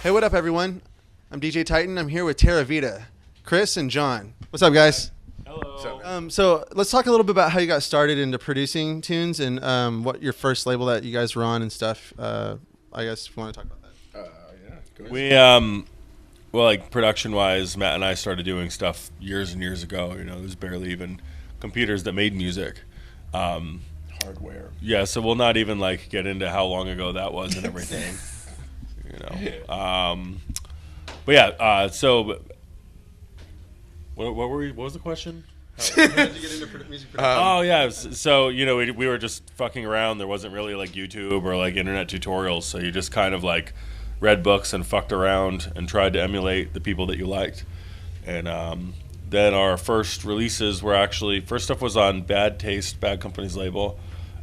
Hey, what up, everyone? I'm DJ Titan. I'm here with Terravita, Chris, and John. What's up, guys? Hello. So let's talk a little bit about how you got started into producing tunes and what your first label that you guys were on and stuff. I guess if you want to talk about that. Go ahead. Well, like production-wise, Matt and I started doing stuff years and years ago. You know, there's barely even computers that made music. Hardware. Yeah, so we'll not even like get into how long ago that was and everything. You know. But yeah. So what was the question? How did you get into music production? Oh yeah, so you know we were just fucking around. There wasn't really like YouTube or like internet tutorials, so you just kind of like read books and fucked around and tried to emulate the people that you liked. And then our first releases were actually first stuff was on Bad Taste, Bad Company's label,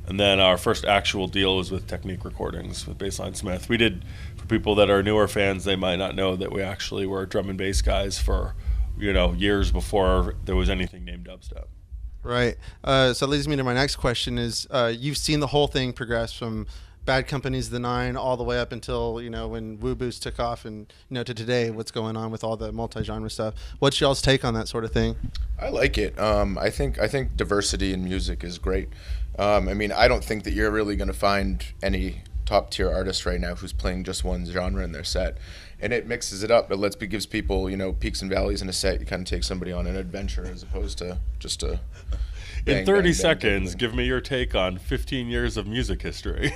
and then our first actual deal was with Technique Recordings with Bassline Smith. We did, for people that are newer fans, they might not know that we actually were drum and bass guys for, you know, years before there was anything named dubstep. Right. So that leads me to my next question is you've seen the whole thing progress from Bad Company's The Nine all the way up until, you know, when Woo Boos took off and, you know, to today, what's going on with all the multi-genre stuff. What's y'all's take on that sort of thing? I like it. I think diversity in music is great. I mean, I don't think that you're really going to find any top tier artist right now who's playing just one genre in their set, and it mixes it up. It gives people, you know, peaks and valleys in a set. You kind of take somebody on an adventure as opposed to just a. In 30 seconds, give me your take on 15 years of music history.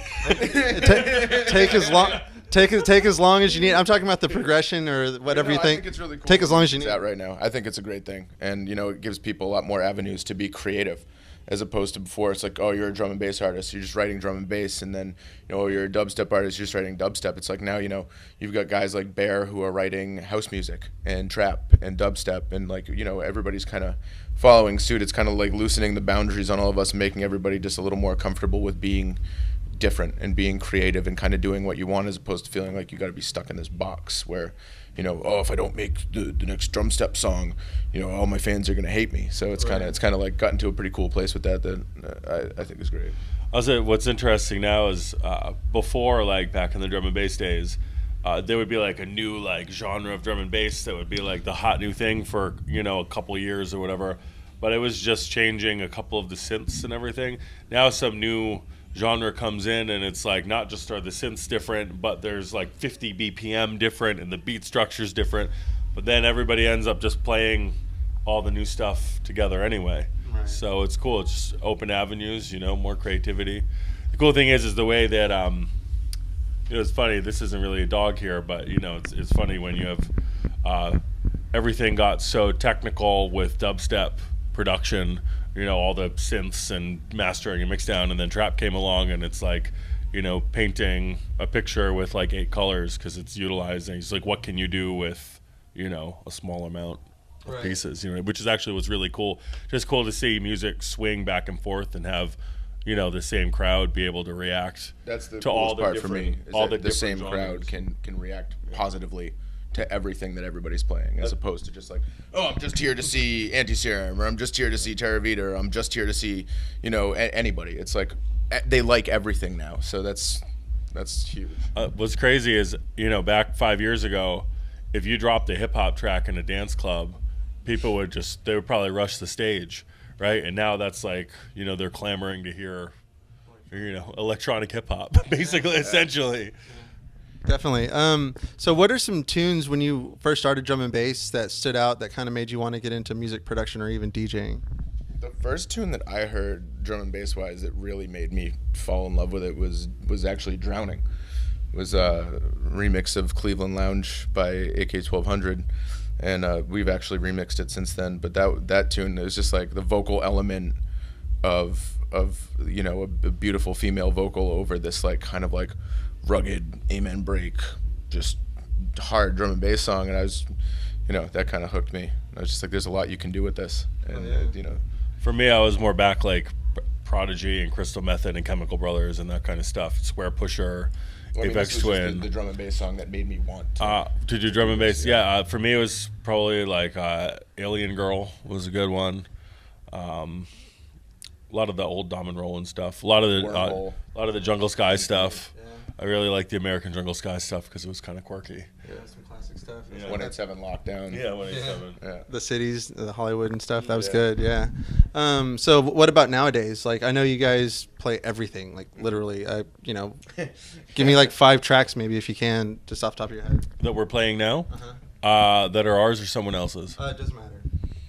Take as long as you need. I'm talking about the progression or whatever you think. I think it's really cool. Take as long as you need. That right now, I think it's a great thing, and you know, it gives people a lot more avenues to be creative, as opposed to before. It's like, oh, you're a drum and bass artist, you're just writing drum and bass, and then, you know, you're a dubstep artist, you're just writing dubstep. It's like now, you know, you've got guys like Bear who are writing house music and trap and dubstep, and like, you know, everybody's kind of following suit. It's kind of like loosening the boundaries on all of us, making everybody just a little more comfortable with being different and being creative and kind of doing what you want, as opposed to feeling like you got to be stuck in this box where, you know, oh, if I don't make the next drum step song, you know, all my fans are gonna hate me. So it's kind of like gotten to a pretty cool place with that I think is great. Also, what's interesting now is before, like back in the drum and bass days, there would be like a new like genre of drum and bass that would be like the hot new thing for, you know, a couple years or whatever, but it was just changing a couple of the synths and everything. Now some new genre comes in and it's like not just are the synths different, but there's like 50 BPM different and the beat structure's different, but then everybody ends up just playing all the new stuff together anyway. Right. So it's cool. It's just open avenues, you know, more creativity. The cool thing is the way that you know, it's funny, this isn't really a dog here, but you know, it's funny when you have everything got so technical with dubstep production, you know, all the synths and mastering and mixdown, and then trap came along and it's like, you know, painting a picture with like 8 colors because it's utilizing, it's like, what can you do with, you know, a small amount of pieces, you know, which is actually what's really cool. Just cool to see music swing back and forth and have, you know, the same crowd be able to react. That's the to all the part for me. All the same genres. crowd can react positively to everything that everybody's playing, as opposed to just like, oh, I'm just here to see Anti-Serum, or I'm just here to see Terravita, or I'm just here to see, you know, anybody. It's like they like everything now, so that's huge. What's crazy is, you know, back 5 years ago, if you dropped a hip hop track in a dance club, people would they would probably rush the stage, right? And now that's like, you know, they're clamoring to hear, you know, electronic hip hop, basically, essentially. Definitely. So what are some tunes when you first started drum and bass that stood out that kind of made you want to get into music production or even DJing? The first tune that I heard drum and bass wise that really made me fall in love with it was actually Drowning. It was a remix of Cleveland Lounge by AK-1200, and we've actually remixed it since then. But that tune, it was just like the vocal element of you know, a beautiful female vocal over this like kind of like rugged amen break, just hard drum and bass song, and I was, you know, that kind of hooked me. I was just like, there's a lot you can do with this, and you know. For me, I was more back like Prodigy and Crystal Method and Chemical Brothers and that kind of stuff. Square Pusher, Apex Twin. The drum and bass song that made me want to do drum and bass. Yeah, for me it was probably like Alien Girl was a good one. A lot of the old Dom and Rollin' stuff. A lot of the Jungle Sky stuff. I really like the American Jungle Sky stuff because it was kind of quirky. Yeah, some classic stuff. Yeah. 187 Lockdown. Yeah, 187. Yeah. The cities, the Hollywood and stuff. That was Yeah. good. Yeah. So what about nowadays? Like, I know you guys play everything, like literally. You know, give me like 5 tracks maybe if you can, just off the top of your head. That we're playing now, Uh-huh. that are ours or someone else's. It doesn't matter.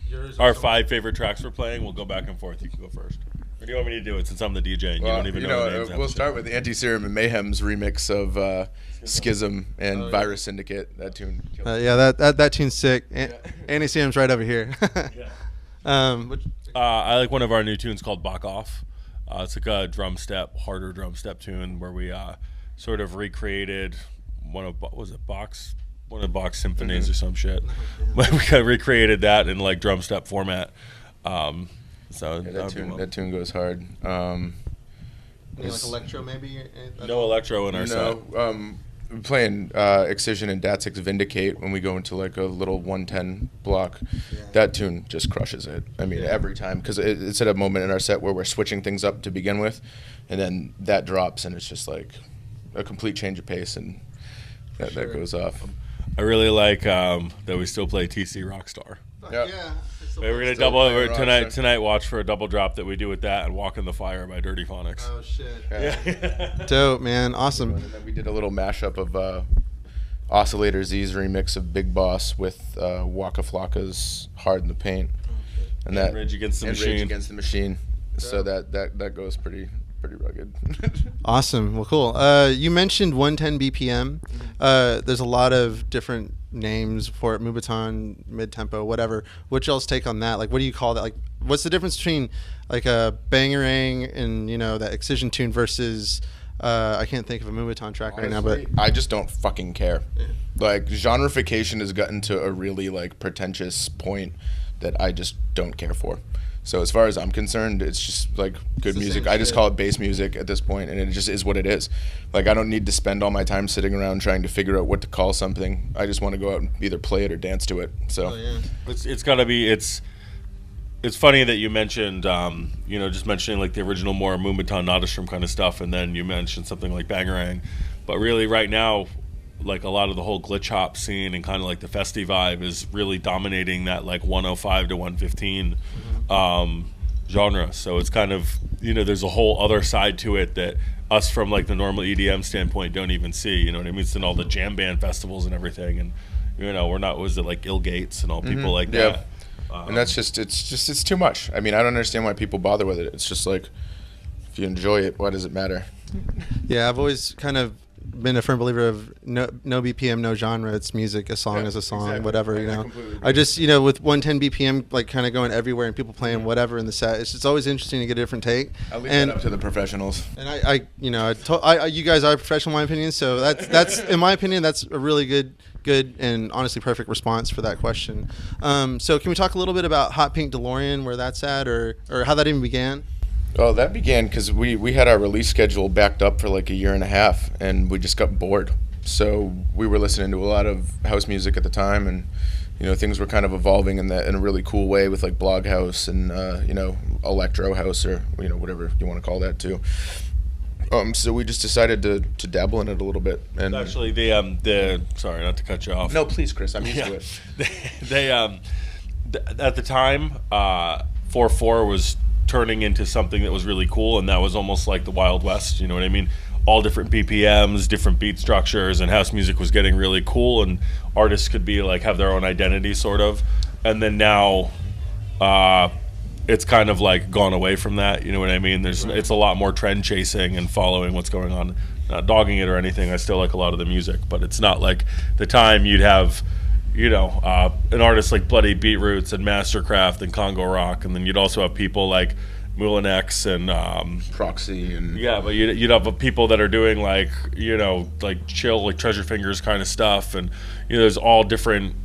Yours. Our 5 favorite tracks we're playing. We'll go back and forth. You can go first. Or do you want me to do it since I'm the DJ and you don't even know the names? We'll start with Anti-Serum and Mayhem's remix of Schism and Oh, yeah. Virus Syndicate. That tune. Yeah, that tune's sick. Andy Sam's right over here. Which, I like one of our new tunes called Bach Off. It's like a harder drum step tune where we sort of recreated one of Bach's symphonies or some shit. But we kind of recreated that in like drum step format. So That tune goes hard. like electro maybe. No electro in our set. We're playing Excision and Datsic's Vindicate when we go into like a little 110 block. Yeah. That tune just crushes it. I mean, every time, because it's at a moment in our set where we're switching things up to begin with, and then that drops and it's just like a complete change of pace, and that goes off. I really like that we still play TC Rockstar. Yep. Yeah. We're gonna Still double over playing tonight. Rockstar. Tonight, watch for a double drop that we do with that and "Walk in the Fire" by Dirty Phonics. Oh shit. Yeah. Dope, man. Awesome. And then we did a little mashup of Oscillator Z's remix of Big Boss with Waka Flocka's Hard in the Paint, and that Rage Against the and Machine. Rage Against the Machine. So that goes pretty rugged. Awesome. Well, cool. You mentioned 110 BPM. There's a lot of different names for it: Moombahton, mid-tempo, whatever. What's y'all's take on that? Like, what do you call that? Like, what's the difference between like a bangerang and that Excision tune versus I can't think of a Moombahton track right now, but Honestly, I just don't fucking care. Like, genrefication has gotten to a really like pretentious point that I just don't care for. So as far as I'm concerned, it's just like good the music. same I just shit. call it bass music at this point, and it just is what it is. Like, I don't need to spend all my time sitting around trying to figure out what to call something. I just want to go out and either play it or dance to it. So oh, yeah. It's gotta be. It's funny that you mentioned, just mentioning like the original more Moombahton, Nodastrom kind of stuff, and then you mentioned something like Bangarang. But really, right now, like a lot of the whole glitch hop scene and kind of like the festy vibe is really dominating that like 105 to 115 genre. So it's kind of there's a whole other side to it that us from like the normal EDM standpoint don't even see. You know what I mean? It's in all the jam band festivals and everything, and we're not. Was it like Ill Gates and all people like that? And that's it's too much. I mean, I don't understand why people bother with it. It's just like, if you enjoy it, why does it matter? Yeah, I've always kind of been a firm believer of no BPM, no genre. It's music. A song is a song, exactly. whatever. I completely agree. I just with 110 BPM, like kind of going everywhere and people playing whatever in the set. It's always interesting to get a different take. I leave and that up to the professionals. and you guys are professional in my opinion. So that's in my opinion that's a really good and honestly perfect response for that question. So can we talk a little bit about Hot Pink DeLorean, where that's at, or how that even began? Oh, that began because we had our release schedule backed up for like a year and a half, and we just got bored. So we were listening to a lot of house music at the time, and things were kind of evolving in a really cool way with like blog house and electro house, or whatever you want to call that too. So we just decided to dabble in it a little bit. And Actually, the sorry, not to cut you off. no, please, Chris, I'm used to it. They at the time, 4/4 was turning into something that was really cool, and that was almost like the Wild West. You know what I mean? All different BPMs, different beat structures, and house music was getting really cool, and artists could be like have their own identity, sort of. And then now, it's kind of like gone away from that. You know what I mean? It's a lot more trend chasing and following what's going on. Not dogging it or anything. I still like a lot of the music, but it's not like the time you'd have, an artist like Bloody Beetroots and Mastercraft and Congo Rock, and then you'd also have people like Moulin X and Proxy and but you'd have people that are doing like like chill, like Treasure Fingers kind of stuff, and there's all different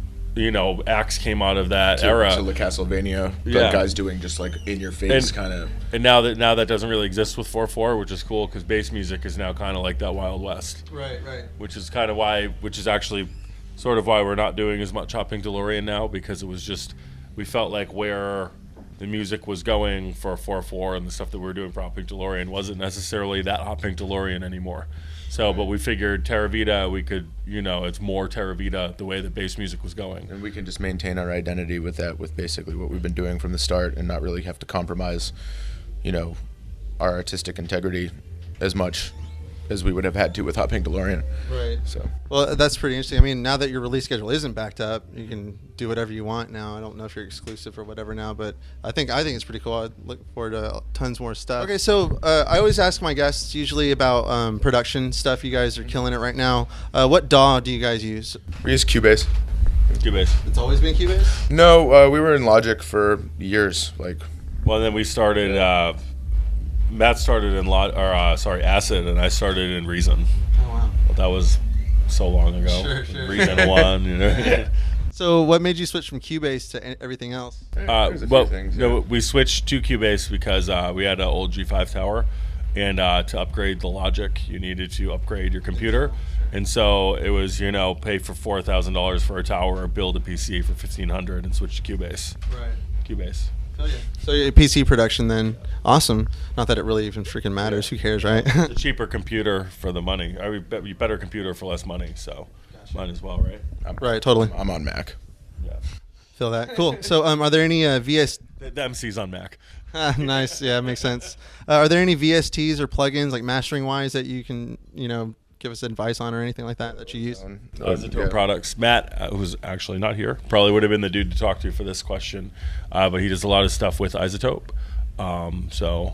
acts came out of that era. to the Castlevania, Yeah. guys doing just like in your face kind of. And now that doesn't really exist with 4/4, which is cool because bass music is now kind of like that Wild West, Right. which is actually sort of why we're not doing as much Hot Pink DeLorean now, because it was just we felt like where the music was going for 4/4 and the stuff that we were doing for Hot Pink DeLorean wasn't necessarily that Hot Pink DeLorean anymore. So, but we figured Terravita, we could, it's more Terravita the way that bass music was going. And we can just maintain our identity with that, with basically what we've been doing from the start, and not really have to compromise, our artistic integrity as much as we would have had to with Pink DeLorean. Right. So. Well, that's pretty interesting. I mean, now that your release schedule isn't backed up, you can do whatever you want now. I don't know if you're exclusive or whatever now, but I think it's pretty cool. I look forward to tons more stuff. Okay, so I always ask my guests usually about production stuff. You guys are killing it right now. What DAW do you guys use? We use Cubase. Cubase. It's always been Cubase? No, we were in Logic for years. Well, then we started. Matt started in Acid, and I started in Reason. Oh wow. Well, that was so long ago. Sure. Reason 1, Yeah. So what made you switch from Cubase to everything else? We switched to Cubase because we had an old G5 tower, and to upgrade the Logic, you needed to upgrade your computer. And so it was, pay for $4,000 for a tower, or build a PC for $1,500, and switch to Cubase. Right. Cubase. So your PC production then, awesome. Not that it really even freaking matters. Who cares, right? It's a cheaper computer for the money. Better computer for less money, so might as well, right? Right, totally. I'm on Mac. Yeah. Feel that. Cool. So are there any VS? The MC's on Mac. Nice. Yeah, makes sense. Are there any VSTs or plugins, like mastering wise, that you can, give us advice on or anything like that you use? Isotope products. Matt, who's actually not here, probably would have been the dude to talk to for this question, but he does a lot of stuff with Isotope. So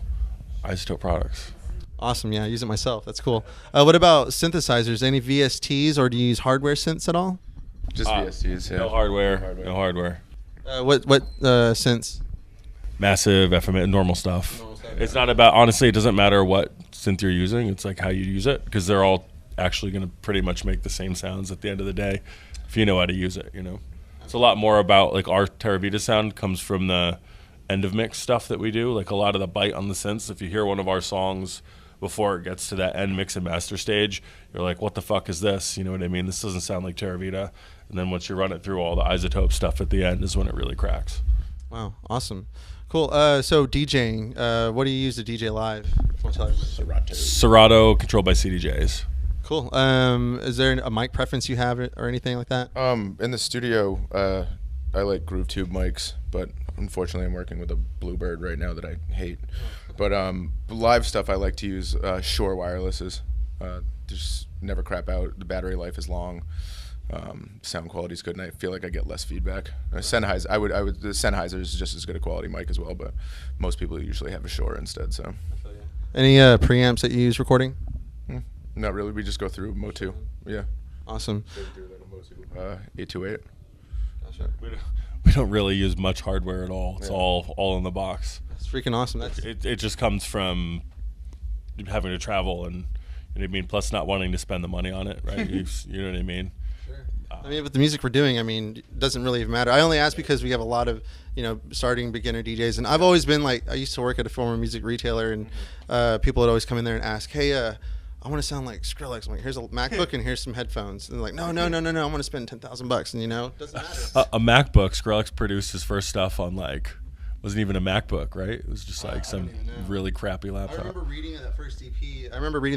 Isotope products. Awesome. Yeah, I use it myself. That's cool. What about synthesizers? Any VSTs, or do you use hardware synths at all? Just VSTs. Yeah. No hardware. What synths? Massive FM, normal stuff. It's not about, honestly, it doesn't matter what synth you're using. It's like how you use it, because they're all actually going to pretty much make the same sounds at the end of the day if you know how to use it. It's a lot more about, like, our Terravita sound comes from the end of mix stuff that we do, like a lot of the bite on the synths. If you hear one of our songs before it gets to that end mix and master stage, you're like, what the fuck is this? You know what I mean? This doesn't sound like Terravita. And then once you run it through all the Isotope stuff at the end is when it really cracks. Wow, awesome. Cool. So DJing, what do you use to DJ live? Serato, controlled by CDJs. Cool. Is there a mic preference you have or anything like that? In the studio, I like Groove Tube mics, but unfortunately I'm working with a Bluebird right now that I hate. But live stuff, I like to use Shure wirelesses. Just never crap out. The battery life is long. Sound quality is good, and I feel like I get less feedback. Sennheiser, the Sennheiser is just as good a quality mic as well, but most people usually have a Shure instead. So, any preamps that you use recording? Not really. We just go through Mo2. Yeah. Awesome. 828. Gotcha. We don't really use much hardware at all. It's all in the box. That's freaking awesome. It just comes from having to travel, and you know what I mean. Plus, not wanting to spend the money on it, right? You know what I mean. I mean, with the music we're doing, I mean, it doesn't really even matter. I only ask because we have a lot of, starting beginner DJs. And I've always been like, I used to work at a former music retailer, and people would always come in there and ask, hey, I want to sound like Skrillex. I'm like, here's a MacBook and here's some headphones. And they're like, no, I want to spend $10,000. And, it doesn't matter. A MacBook, Skrillex produced his first stuff on, wasn't even a MacBook, right? It was just some really crappy laptop. I remember reading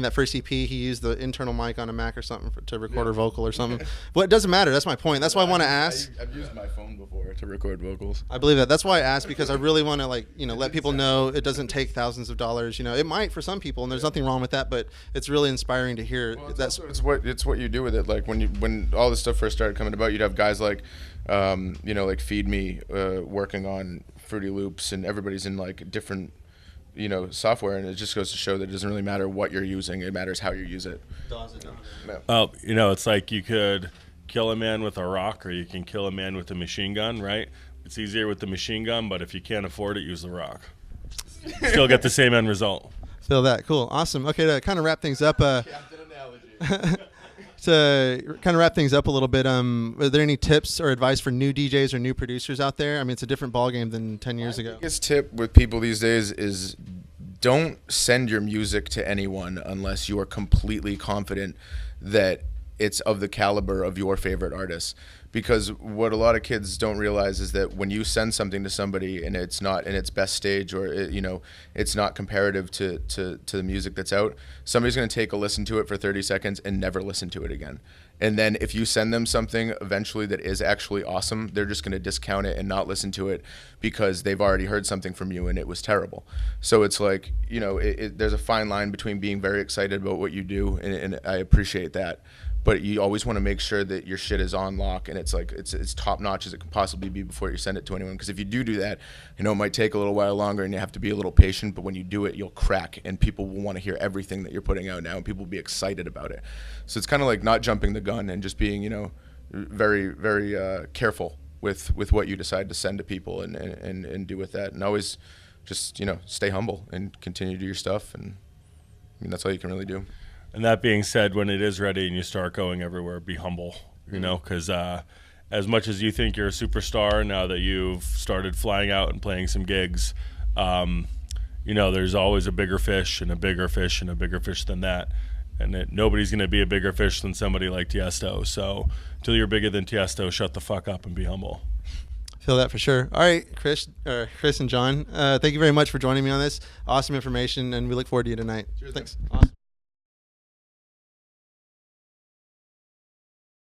that first EP. He used the internal mic on a Mac or something to record a vocal or something. Well, it doesn't matter. That's my point. That's why I want to ask. I've used my phone before to record vocals. I believe that. That's why I asked, because I really want to let people know it doesn't take thousands of dollars. It might for some people, and there's nothing wrong with that. But it's really inspiring to hear. It's what you do with it. Like when all this stuff first started coming about, you'd have guys like Feed Me working on Fruity Loops, and everybody's in different software, and it just goes to show that it doesn't really matter what you're using, it matters how you use it. Well, it's like you could kill a man with a rock, or you can kill a man with a machine gun, right? It's easier with the machine gun, but if you can't afford it, use the rock. Still get the same end result. Feel that. Cool. Awesome. Okay, to kind of wrap things up, to kind of wrap things up a little bit, are there any tips or advice for new DJs or new producers out there? I mean, it's a different ballgame than 10 years ago. My biggest tip with people these days is don't send your music to anyone unless you are completely confident that it's of the caliber of your favorite artists. Because what a lot of kids don't realize is that when you send something to somebody and it's not in its best stage, or it's not comparative to the music that's out, somebody's going to take a listen to it for 30 seconds and never listen to it again. And then if you send them something eventually that is actually awesome, they're just going to discount it and not listen to it because they've already heard something from you and it was terrible. So it's like, there's a fine line between being very excited about what you do, and I appreciate that. But you always want to make sure that your shit is on lock and it's like it's top notch as it can possibly be before you send it to anyone. Because if you do that, it might take a little while longer and you have to be a little patient. But when you do it, you'll crack, and people will want to hear everything that you're putting out now, and people will be excited about it. So it's kind of like not jumping the gun and just being very very careful with what you decide to send to people and do with that, and always just stay humble and continue to do your stuff. And I mean, that's all you can really do. And that being said, when it is ready and you start going everywhere, be humble, because as much as you think you're a superstar, now that you've started flying out and playing some gigs, there's always a bigger fish and a bigger fish and a bigger fish than that. And nobody's going to be a bigger fish than somebody like Tiesto. So until you're bigger than Tiesto, shut the fuck up and be humble. Feel that for sure. All right, Chris and John, thank you very much for joining me on this. Awesome information, and we look forward to you tonight. Cheers, Thanks. man. Awesome.